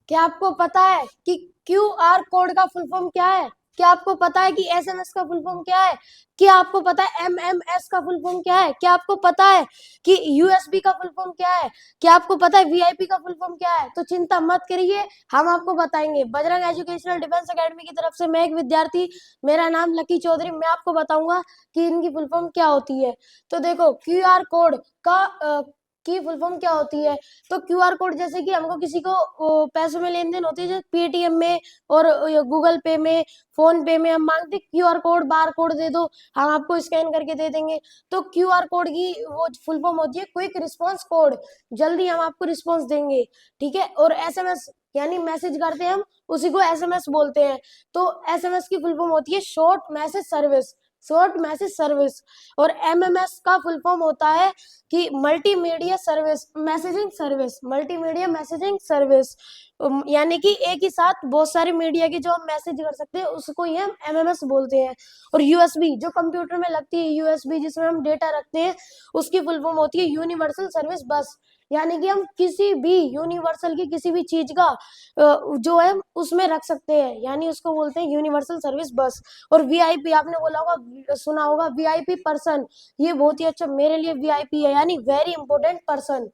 क्या आपको पता है कि क्यूआर कोड का फुल फॉर्म क्या है? क्या आपको पता है कि एसएमएस का फुल फॉर्म क्या है? क्या आपको पता है एमएमएस का फुल फॉर्म क्या है? क्या आपको पता है कि यूएसबी का फुल फॉर्म क्या है? क्या आपको पता है वीआईपी का फुल फॉर्म क्या है? तो चिंता मत करिए, हम आपको बताएंगे। बजरंग एजुकेशनल डिफेंस एकेडमी की तरफ से मैं एक विद्यार्थी, मेरा नाम लकी चौधरी, मैं आपको बताऊंगा कि इनकी फुल फॉर्म क्या होती है। तो देखो, क्यूआर कोड का की फुल फॉर्म क्या होती है। तो क्यूआर कोड, जैसे कि हमको किसी को पैसों में लेन देन होती है, जैसे पेटीएम में और गूगल पे में, फोन पे में हम मांगते क्यूआर कोड, बार कोड दे दो, हम आपको स्कैन करके दे देंगे। तो क्यूआर कोड की वो फुल फॉर्म होती है क्विक रिस्पांस कोड, जल्दी हम आपको रिस्पांस देंगे, ठीक है। और एसएमएस यानी मैसेज करते हैं हम, उसी को एसएमएस बोलते हैं। तो एसएमएस की फुल फॉर्म होती है short message service, short message service. और एमएमएस का फुल फॉर्म होता है कि multimedia service messaging service, multimedia messaging service. यानी कि एक ही साथ बहुत सारे मीडिया की जो हम मैसेज कर सकते हैं उसको ही हम एमएमएस बोलते हैं। और यूएसबी जो कंप्यूटर में लगती है, यूएसबी जिसमें हम डेटा रखते हैं, उसकी फुल फॉर्म होती है यूनिवर्सल सर्विस बस। यानी कि हम किसी भी यूनिवर्सल की किसी भी चीज का जो है उसमें रख सकते हैं, यानी उसको बोलते हैं यूनिवर्सल सर्विस बस। और वीआईपी आपने बोला होगा, सुना होगा, वीआईपी पर्सन, ये बहुत ही अच्छा मेरे लिए वीआईपी है, यानी वेरी इंपॉर्टेंट पर्सन।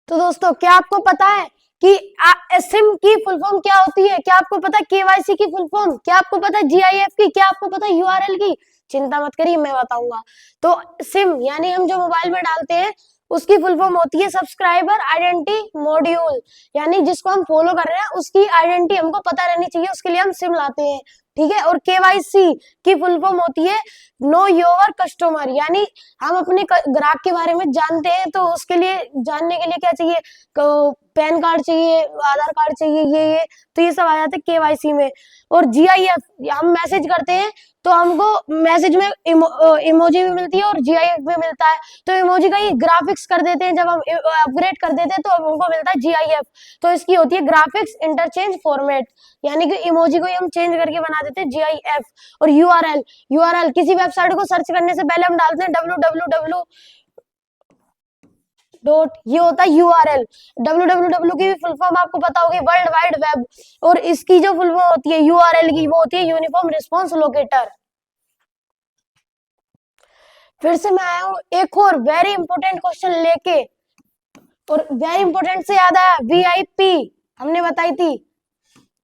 तो दोस्तों, क्या आपको पता है कि सिम की फुल फॉर्म क्या होती है? क्या आपको पता है केवाईसी की फुल फॉर्म? क्या आपको पता है जीआईएफ की? क्या आपको पता है यूआरएल की? चिंता मत करिए, मैं बताऊंगा। तो सिम यानी हम जो मोबाइल में डालते हैं, उसकी फुल फॉर्म होती है सब्सक्राइबर आइडेंटिटी मॉड्यूल, यानी जिसको हम फॉलो कर रहे हैं उसकी आइडेंटिटी हमको पता रहनी चाहिए, उसके लिए हम सिम लाते हैं, ठीक है। और केवाईसी की फुल फॉर्म होती है नो योर कस्टमर, यानी हम अपने ग्राहक के बारे में जानते हैं, तो उसके लिए जानने के लिए क्या चाहिए, पैन कार्ड चाहिए, आधार कार्ड चाहिए, ये तो ये सब आ जाते हैं केवाईसी में। और जीआईएफ हम मैसेज करते हैं, तो हमको मैसेज में इमोजी भी मिलती है और जीआईएफ भी मिलता है। तो इमोजी का ही ग्राफिक्स कर देते हैं, जब हम अपग्रेड कर देते हैं तो हमको मिलता है जीआईएफ। तो इसकी होती है ग्राफिक्स इंटरचेंज फॉर्मेट, यानी कि इमोजी को ही हम चेंज करके बना देते हैं जीआईएफ। और यूआरएल, यूआरएल किसी वेबसाइट को सर्च करने से पहले हम डालते हैं www डॉट, ये होता है यूआरएल। www की भी फुल फॉर्म आपको पता होगी, वर्ल्ड वाइड वेब। और इसकी जो फुल फॉर्म होती है यूआरएल की, वो होती है यूनिफॉर्म रिस्पांस लोकेटर। फिर से मैं आया हूँ एक और वेरी इंपॉर्टेंट क्वेश्चन लेके, और वेरी इंपॉर्टेंट से याद आया, वीआईपी हमने बताई थी,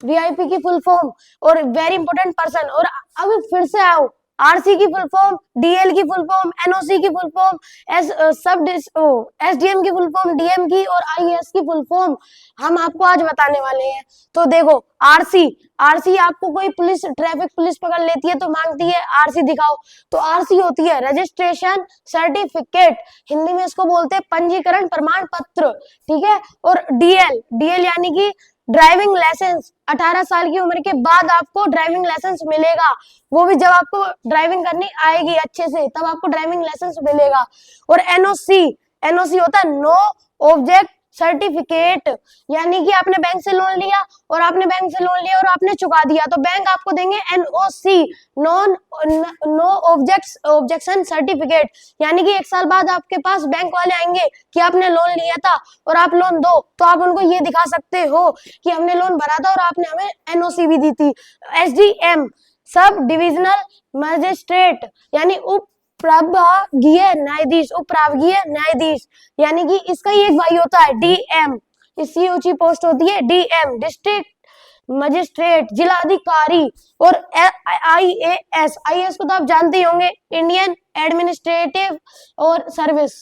वीआईपी की फुल फॉर्म और वेरी इंपॉर्टेंट पर्सन। और अब फिर से आओ, आरसी की फुल फॉर्म, डीएल की फुल फॉर्म, एनओसी की फुल फॉर्म, एसडीएम की फुल फॉर्म, डीएम की और आईएएस की फुल फॉर्म हम आपको आज बताने वाले हैं। तो देखो, आरसी, आरसी आपको कोई पुलिस, ट्रैफिक पुलिस पकड़ लेती है तो मांगती है आरसी दिखाओ, तो आरसी होती है रजिस्ट्रेशन सर्टिफिकेट, हिंदी में इसको बोलते हैं पंजीकरण प्रमाण पत्र, ठीक है। और डीएल, डीएल यानी कि ड्राइविंग लाइसेंस, 18 साल की उम्र के बाद आपको ड्राइविंग लाइसेंस मिलेगा, वो भी जब आपको ड्राइविंग करनी आएगी अच्छे से, तब आपको ड्राइविंग लाइसेंस मिलेगा। और एनओसी, एनओसी होता है नो ऑब्जेक्ट सर्टिफिकेट, यानी कि आपने बैंक से लोन लिया और आपने चुका दिया, तो बैंक आपको देंगे NOC, non no objection certificate, यानी कि 1 साल बाद आपके पास बैंक वाले आएंगे कि आपने लोन लिया था और आप लोन दो, तो आप उनको ये दिखा सकते हो कि हमने लोन भरा था और आपने हमें एनओसी भी दी थी। एसडीएम, सब डिविजनल मजिस्ट्रेट, यानी उप प्रभागीय न्यायाधीश, उपप्रभागीय न्यायाधीश, यानी कि इसका ही एक भाई होता है डीएम, इसकी ऊंची पोस्ट होती है डीएम, डिस्ट्रिक्ट मजिस्ट्रेट, जिलाधिकारी। और आईएएस, आईएएस को तो आप जानते ही होंगे, इंडियन एडमिनिस्ट्रेटिव और सर्विस,